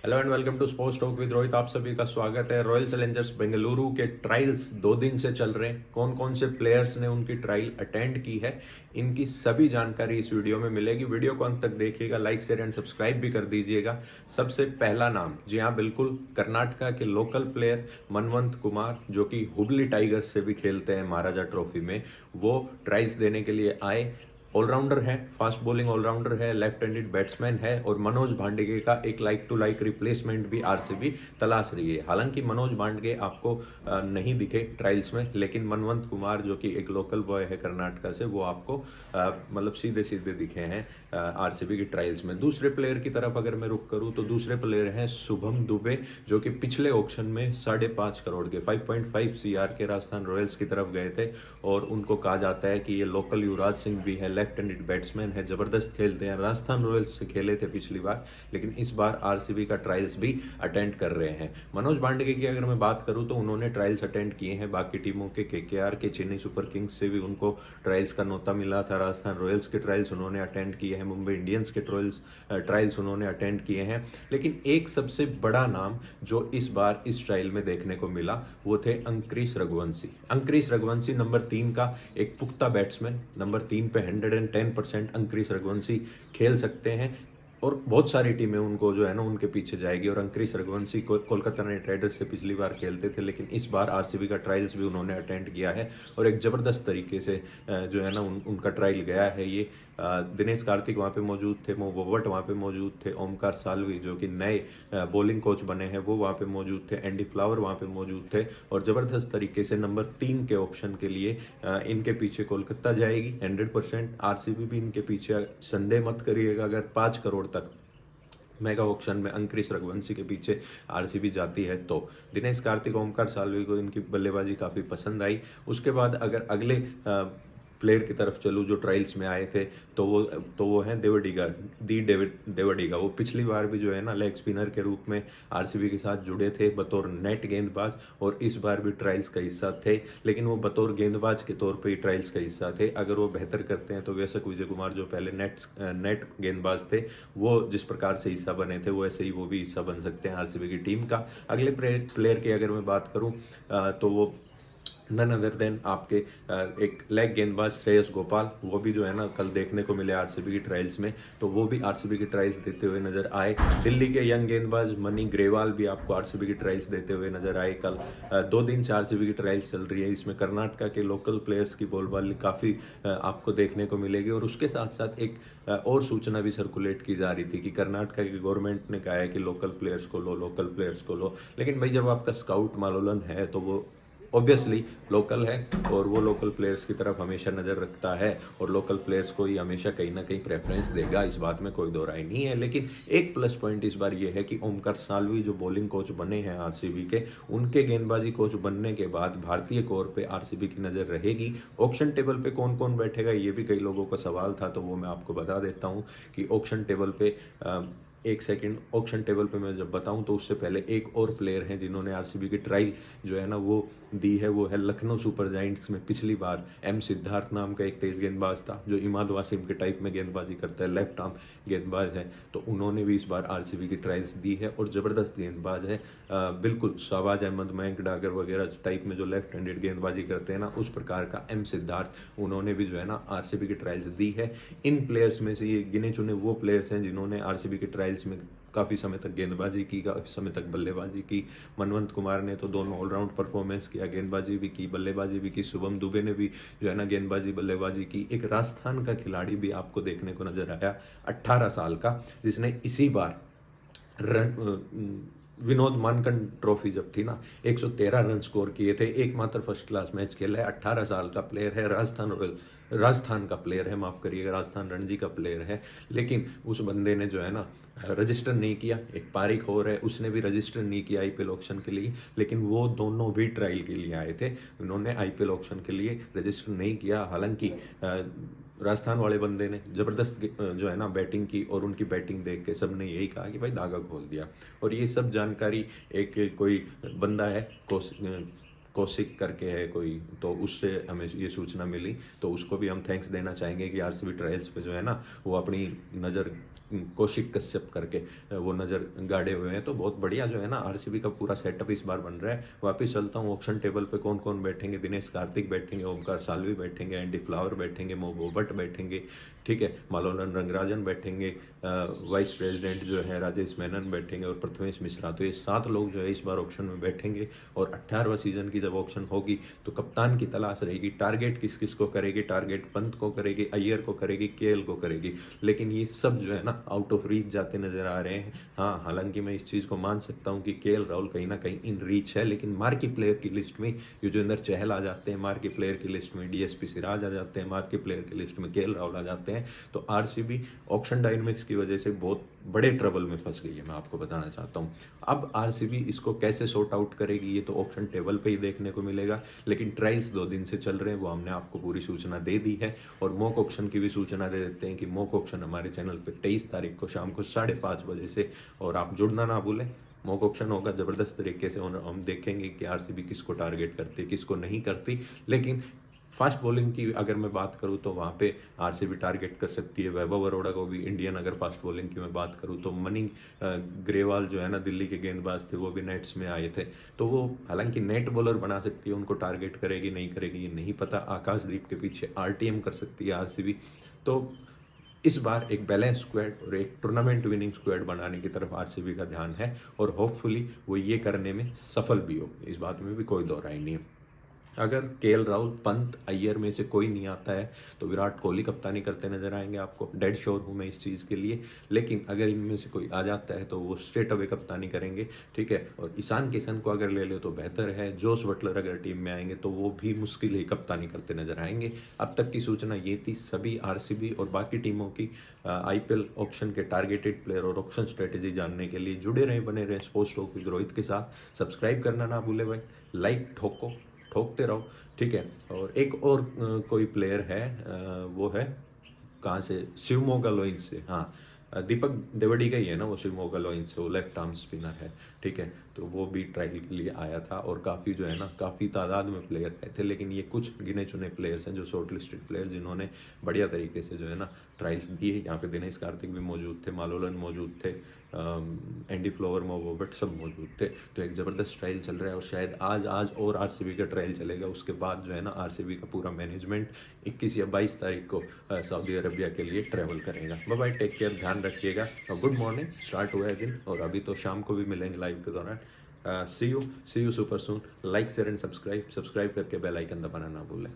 Hello and welcome to sports talk with Rohit. आप सभी का स्वागत है। रॉयल चैलेंजर्स बेंगलुरु के ट्रायल्स 2 दिन से चल रहे हैं। कौन कौन से प्लेयर्स ने उनकी ट्रायल अटेंड की है, इनकी सभी जानकारी इस वीडियो में मिलेगी। वीडियो को अंत तक देखिएगा, लाइक शेयर एंड सब्सक्राइब भी कर दीजिएगा। सबसे पहला नाम, जी हाँ बिल्कुल, कर्नाटका के लोकल प्लेयर मनवंत कुमार, जो कि हुबली टाइगर्स से भी खेलते हैं महाराजा ट्रॉफी में, वो ट्रायल्स देने के लिए आए। ऑलराउंडर है, फास्ट बॉलिंग ऑलराउंडर है, लेफ्ट हैंडेड बैट्समैन है और मनोज भांडगे का एक लाइक टू लाइक रिप्लेसमेंट भी आरसीबी तलाश रही है। हालांकि मनोज भांडगे आपको नहीं दिखे ट्रायल्स में, लेकिन मनवंत कुमार जो कि एक लोकल बॉय है कर्नाटका से, वो आपको मतलब सीधे सीधे दिखे हैं आरसीबी की ट्रायल्स में। दूसरे प्लेयर की तरफ अगर मैं रुक करूँ तो दूसरे प्लेयर हैं शुभम दुबे, जो कि पिछले ऑक्शन में 5.5 करोड़ के 5.5 सीआर के राजस्थान रॉयल्स की तरफ गए थे और उनको कहा जाता है कि ये लोकल युवराज सिंह भी है, लेफ्ट हैंडेड बैट्समैन है, जबरदस्त खेलते हैं। राजस्थान रॉयल्स से खेले थे पिछली बार, लेकिन इस बार आरसीबी का ट्रायल्स भी अटेंड कर रहे हैं। मनोज भांडगे की अगर मैं बात करूं तो उन्होंने ट्रायल्स अटेंड किए हैं बाकी टीमों के, केकेआर के, चेन्नई सुपर किंग्स से भी उनको ट्रायल्स का न्योता मिला था। राजस्थान रॉयल्स के ट्रायल्स उन्होंने अटेंड किए हैं, मुंबई इंडियंस के ट्रायल्स उन्होंने अटेंड किए हैं। लेकिन एक सबसे बड़ा नाम जो इस बार इस ट्रायल में देखने को मिला वो थे अंक्रिश रघुवंशी। अंक्रिश रघुवंशी नंबर 3 का एक पुख्ता बैट्समैन, नंबर 3 पे 110% अंक्रिश रघुवंशी खेल सकते हैं और बहुत सारी टीमें उनको जो है ना उनके पीछे जाएगी। और अंक्रिश रघुवंशी कोलकाता नाइट राइडर्स से पिछली बार खेलते थे, लेकिन इस बार आरसीबी का ट्रायल्स भी उन्होंने अटेंड किया है और एक ज़बरदस्त तरीके से जो है ना उनका ट्रायल गया है। ये दिनेश कार्तिक वहाँ पे मौजूद थे, मो वोवट वहाँ पे मौजूद थे, ओमकार सालवी जो कि नए बॉलिंग कोच बने हैं वो वहाँ पे मौजूद थे, एंडी फ्लावर वहाँ पे मौजूद थे और ज़बरदस्त तरीके से नंबर 3 के ऑप्शन के लिए इनके पीछे कोलकाता जाएगी 100%। आरसीबी भी इनके पीछे, संदेह मत करिएगा अगर 5 करोड़ तक मेगा ऑक्शन में अंक्रिश रघुवंशी के पीछे आरसीबी जाती है तो। दिनेश कार्तिक, ओमकार सालवी को इनकी बल्लेबाजी काफ़ी पसंद आई। उसके बाद अगर अगले प्लेयर की तरफ चलूँ जो ट्रायल्स में आए थे तो वो हैं देवडिगा, देवडिगा। वो पिछली बार भी जो है ना लेग स्पिनर के रूप में आरसीबी के साथ जुड़े थे बतौर नेट गेंदबाज और इस बार भी ट्रायल्स का हिस्सा थे, लेकिन वो बतौर गेंदबाज के तौर पे ही ट्रायल्स का हिस्सा थे। अगर वो बेहतर करते हैं तो वैसक विजय कुमार जो पहले नेट गेंदबाज थे, वो जिस प्रकार से हिस्सा बने थे वैसे ही वो भी हिस्सा बन सकते हैं आरसीबी की टीम का। अगले प्लेयर की अगर मैं बात करूँ तो वो नन अदर देन आपके एक लेग गेंदबाज श्रेयस गोपाल, वो भी जो है ना कल देखने को मिले आरसीबी की ट्रायल्स में, तो वो भी आरसीबी की ट्रायल्स देते हुए नजर आए। दिल्ली के यंग गेंदबाज मनी ग्रेवाल भी आपको आरसीबी की ट्रायल्स देते हुए नजर आए कल। 2 दिन से आरसीबी की ट्रायल्स चल रही है, इसमें कर्नाटका के लोकल प्लेयर्स की बॉलबाजी काफ़ी आपको देखने को मिलेगी। और उसके साथ साथ एक और सूचना भी सर्कुलेट की जा रही थी कि कर्नाटका की गवर्नमेंट ने कहा है कि लोकल प्लेयर्स को लो, लोकल प्लेयर्स को लो। लेकिन भाई जब आपका स्काउट मालोलन है तो वो ऑब्वियसली लोकल है और वो लोकल प्लेयर्स की तरफ हमेशा नज़र रखता है और लोकल प्लेयर्स को ही हमेशा कहीं ना कहीं प्रेफरेंस देगा, इस बात में कोई दो राय नहीं है। लेकिन एक प्लस पॉइंट इस बार ये है कि ओमकार सालवी जो बॉलिंग कोच बने हैं आरसीबी के, उनके गेंदबाजी कोच बनने के बाद भारतीय कोर पे आरसीबी की नज़र रहेगी। ऑक्शन टेबल पे कौन कौन बैठेगा ये भी कई लोगों का सवाल था, तो वो मैं आपको बता देता हूँ कि ऑक्शन टेबल पे एक सेकंड, ऑक्शन टेबल पे मैं जब बताऊं तो उससे पहले एक और प्लेयर हैं जिन्होंने आरसीबी की ट्रायल जो है ना वो दी है, वो है लखनऊ सुपर जायंट्स में पिछली बार एम सिद्धार्थ नाम का एक तेज गेंदबाज था जो इमाद वासिम के टाइप में गेंदबाजी करता है, लेफ्ट आर्म गेंदबाज है। तो उन्होंने भी इस बार आरसीबी की ट्रायल्स दी है और ज़बरदस्त गेंदबाज है, बिल्कुल शहबाज अहमद, मयंक डागर वगैरह टाइप में जो लेफ्ट हैंडेड गेंदबाजी करते हैं ना, उस प्रकार का एम सिद्धार्थ, उन्होंने भी जो है ना आरसीबी की ट्रायल्स दी है। इन प्लेयर्स में से ये गिने चुने वो प्लेयर्स हैं जिन्होंने आरसीबी की ट्रायल्स में काफ़ी समय तक गेंदबाजी की, काफ़ी समय तक बल्लेबाजी की। मनवंत कुमार ने तो दोनों ऑलराउंड परफॉर्मेंस किया, गेंदबाजी भी की, बल्लेबाजी भी की। शुभम दुबे ने भी जो है ना गेंदबाजी बल्लेबाजी की। एक राजस्थान का खिलाड़ी भी आपको देखने को नजर आया 18 साल का, जिसने इसी बार विनोद मानकंड ट्रॉफी जब थी ना 113 रन स्कोर किए थे, एकमात्र फर्स्ट क्लास मैच खेला है। 18 साल का प्लेयर है, राजस्थान का प्लेयर है, माफ करिएगा, राजस्थान रणजी का प्लेयर है। लेकिन उस बंदे ने जो है ना रजिस्टर नहीं किया। एक पारिक और है, उसने भी रजिस्टर नहीं किया आईपीएल ऑक्शन के लिए, लेकिन वो दोनों भी ट्रायल के लिए आए थे। उन्होंने आईपीएल ऑक्शन के लिए रजिस्टर नहीं किया। हालांकि राजस्थान वाले बंदे ने ज़बरदस्त जो है ना बैटिंग की और उनकी बैटिंग देख के सब ने यही कहा कि भाई धागा खोल दिया। और ये सब जानकारी एक कोई बंदा है कौशिक करके है कोई, तो उससे हमें ये सूचना मिली, तो उसको भी हम थैंक्स देना चाहेंगे कि आरसीबी ट्रायल्स पे जो है ना वो अपनी नज़र कौशिक कश्यप करके वो नज़र गाड़े हुए हैं। तो बहुत बढ़िया जो है ना आरसीबी का पूरा सेटअप इस बार बन रहा है। वापस चलता हूँ ऑक्शन टेबल पे कौन कौन बैठेंगे। दिनेश कार्तिक बैठेंगे, ओमकार सालवी बैठेंगे, एंडी फ्लावर बैठेंगे, मो बोबट बैठेंगे, ठीक है, मालोलन रंगराजन बैठेंगे, वाइस प्रेसिडेंट जो है राजेश मेनन बैठेंगे और प्रथमेश मिश्रा। तो ये 7 लोग जो है इस बार ऑक्शन में बैठेंगे। और 18वां सीजन की जब ऑक्शन होगी तो कप्तान की तलाश रहेगी। टारगेट किस किस को करेगी, टारगेट पंत को करेगी, अय्यर को करेगी, केएल को करेगी। लेकिन ये सब जो है ना आउट ऑफ रीच जाते नजर आ रहे हैं। हाँ, हालांकि मैं इस चीज़ को मान सकता हूँ कि केएल राहुल कहीं ना कहीं इन रीच है, लेकिन मार्की प्लेयर की लिस्ट में युजवेंद्र चहल आ जाते हैं, मार्की प्लेयर की लिस्ट में डीएसपी सिराज आ जाते हैं, मार्की प्लेयर की लिस्ट में केएल राहुल आ जाते हैं। तो आरसीबी ऑक्शन डायनेमिक्स की वजह से बहुत बड़े ट्रबल में फंस गई है, मैं आपको बताना चाहता हूँ। अब आरसीबी इसको कैसे सॉर्ट आउट करेगी ये तो ऑक्शन टेबल पे ही देखने को मिलेगा। लेकिन ट्रायल्स 2 दिन से चल रहे हैं, वो हमने आपको पूरी सूचना दे दी है। और मॉक ऑक्शन की भी सूचना दे देते हैं कि मॉक ऑक्शन हमारे चैनल पे 23 तारीख को शाम को 5:30 बजे से, और आप जुड़ना ना भूलें। मॉक ऑक्शन होगा ज़बरदस्त तरीके से और हम देखेंगे कि आरसीबी किसको टारगेट करती है, किसको नहीं करती। लेकिन फास्ट बॉलिंग की अगर मैं बात करूं तो वहाँ पे आरसीबी टारगेट कर सकती है वैभव अरोड़ा को भी। इंडियन अगर फास्ट बॉलिंग की मैं बात करूं तो मनी ग्रेवाल जो है ना दिल्ली के गेंदबाज थे, वो भी नेट्स में आए थे। तो वो हालांकि नेट बॉलर बना सकती है, उनको टारगेट करेगी नहीं करेगी ये नहीं पता। आकाशदीप के पीछे आरटीएम कर सकती है आरसीबी। तो इस बार एक बैलेंस स्क्वाड और एक टूर्नामेंट विनिंग स्क्वाड बनाने की तरफ आरसीबी का ध्यान है, और होपफुली वो ये करने में सफल भी हो, इस बात में भी कोई दो राय नहीं है। अगर केएल राहुल, पंत, अय्यर में से कोई नहीं आता है तो विराट कोहली कप्तानी करते नजर आएंगे आपको। डेड श्योर हूँ मैं इस चीज़ के लिए। लेकिन अगर इनमें से कोई आ जाता है तो वो स्ट्रेट अवे कप्तानी करेंगे, ठीक है। और ईशान किशन को अगर ले ले तो बेहतर है। जोस बटलर अगर टीम में आएंगे तो वो भी मुश्किल ही कप्तानी करते नजर आएंगे। अब तक की सूचना ये थी। सभी आरसीबी और बाकी टीमों की आईपीएल ऑक्शन के टारगेटेड प्लेयर और ऑक्शन स्ट्रेटेजी जानने के लिए जुड़े रहें, बने रहें स्पोर्ट्स टॉक विद रोहित के साथ। सब्सक्राइब करना ना भूले भाई, लाइक ठोकते रहो, ठीक है। और एक और कोई प्लेयर है, वो है कहाँ से, शिवमोगा लोइंस से, हाँ, दीपक देवड़ी का ही है ना वो, शिवमोगा लोइंस से, वो लेफ्ट आर्म स्पिनर है, ठीक है। तो वो भी ट्रायल के लिए आया था और काफ़ी जो है ना काफ़ी तादाद में प्लेयर आए थे। लेकिन ये कुछ गिने चुने प्लेयर्स हैं जो शॉर्ट लिस्टेड प्लेयर जिन्होंने बढ़िया तरीके से जो है ना ट्रायल्स दिए। यहाँ पे दिनेश कार्तिक भी मौजूद थे, मालोलन मौजूद थे, एंडी फ्लावर, मो बोबट सब मौजूद थे। तो एक ज़बरदस्त ट्रायल चल रहा है और शायद आज और आरसीबी का ट्रायल चलेगा। उसके बाद जो है ना आरसीबी का पूरा मैनेजमेंट 21 या 22 तारीख को सऊदी अरबिया के लिए ट्रैवल करेगा। बाय बाय, टेक केयर, ध्यान रखिएगा और गुड मॉर्निंग। स्टार्ट हुआ है दिन और अभी तो शाम को भी मिलेंगे लाइव के दौरान। See you super soon. Like share and subscribe करके बेल आइकन दबाना ना भूलें।